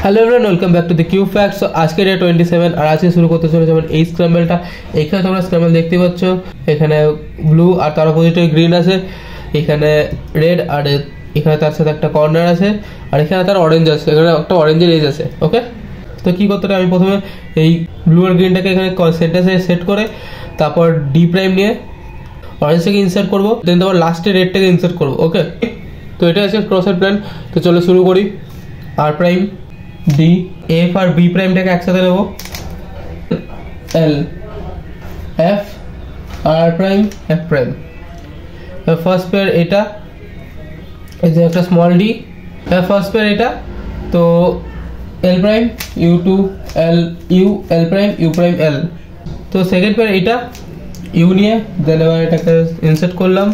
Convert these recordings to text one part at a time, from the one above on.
Hello everyone, welcome back to the Q facts. So আজকে day 27 আর আজকে শুরু করতে চলেছে যেমন এই স্ক্র্যাম্বলটা। এখানে তোমরা স্ক্র্যাম্বল দেখতে পাচ্ছ, এখানে ব্লু আর তার অপোজিটে গ্রিন আছে, এখানে রেড আর এখানে তার সাথে একটা কর্নার আছে, আর এখানে তার অরেঞ্জ আছে, এখানে একটা অরেঞ্জের এজ আছে। ওকে, তো কী করতে হবে, আমি প্রথমে এই ব্লু আর গ্রিনটাকে এখানে সেন্টারে সেট করে তারপর ডি প্রাইম নিয়ে অরেঞ্জটাকে ইনসার্ট করবো, দেন তারপর লাস্টে রেডটাকে ইনসার্ট করবো। ওকে, তো এটা আছে ক্রসের প্ল্যান। তো চলো শুরু করি। R prime D, F R B প্রাইমটাকে একসাথে নেবো, L F R prime F prime. First pair এটা, এই যে একটা স্মল ডি, ফার্স্ট পেয়ার এটা, তো L prime U two L U, L prime U prime L. তো সেকেন্ড পেয়ার এটা, ইউ নিয়ে দেন এবার এটাকে ইনসার্ট করলাম।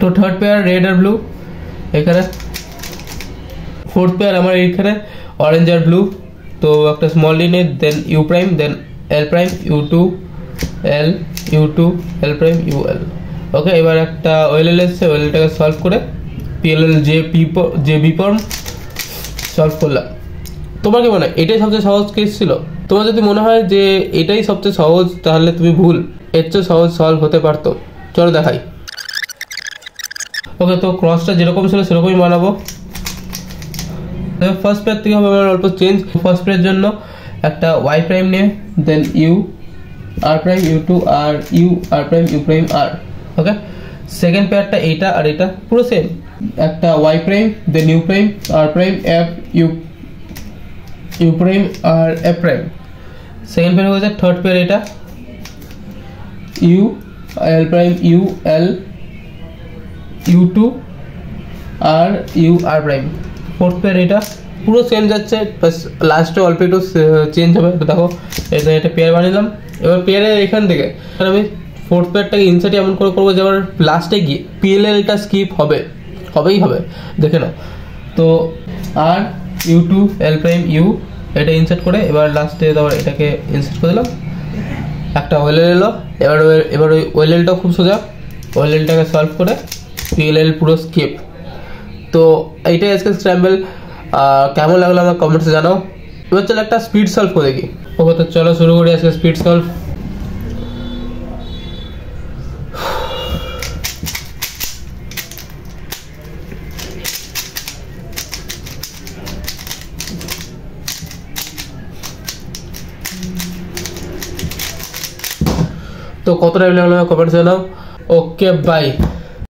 তো থার্ড পেয়ার রেড আর ব্লু এখানে, ফোর্থ পেয়ার আমার এইখানে অরেঞ্জ আর ব্লু, তো একটা স্মল ডি নিয়ে then U prime then L prime U two L U two L prime U L. Okay, এবার একটা ওএলএল এসছে, ওএলএলটাকে সলভ করে পিএলএল যে বি ফর্ম সলভ করলাম। তোমার কি মনে হয় এটাই সবচেয়ে সহজ কেস ছিল? তোমার যদি মনে হয় যে এটাই সবচেয়ে সহজ তাহলে তুমি ভুল, এর চেয়ে সহজ সলভ হতে পারতো। চলো দেখাই। ওকে, তো ক্রসটা যেরকম ছিল সেরকমই বানাবো। ফার্স্ট পেয়ার থেকে হবে আমার অল্প চেঞ্জ। ফার্স্ট পেয়ারের জন্য একটা ওয়াই প্রাইম নিয়ে then U R prime U two R U R prime U prime R. Okay, second পেয়ারটা এইটা আর এটা পুরো সেম, একটা Y prime then U prime R prime F U U prime R F prime. Second pair হয়ে যায় third pair এটা, U L prime U L U two R U R prime. Fourth pair এটা পুরো same যাচ্ছে, বাস লাস্টে অল্প একটু change হবে। তো দেখো এটা এটা পেয়ার বানিলাম। এবার পেয়ারের এখান থেকে আমি ফোর্থ পেয়ারটাকে ইনসার্ট এমন করে করবো যে আবার লাস্টে গিয়ে পিএলএলটা স্কিপ হবেই হবে, দেখে নাও। তো R U two L prime U এটা ইনসার্ট করে এবার লাস্টে আবার এটাকে ইনসার্ট করে দিলাম, একটা ওএলএল এলো। এবার ওই ওএলএলটাও খুব সোজা, ওএলএলটাকে সলভ করে পিএলএল পুরো স্কিপ। তো এইটাই আজকে স্ক্র্যাম্বল। কেমন লাগলো আমার কমেন্টসে জানাও। এবার চলো একটা স্পিড সলভ করে দেখি। ওকে, তো চলো শুরু করি আজকে স্পিড সলভ। তো কত টাইম লাগলো আমার কমেন্টস জানাও। Okay bye.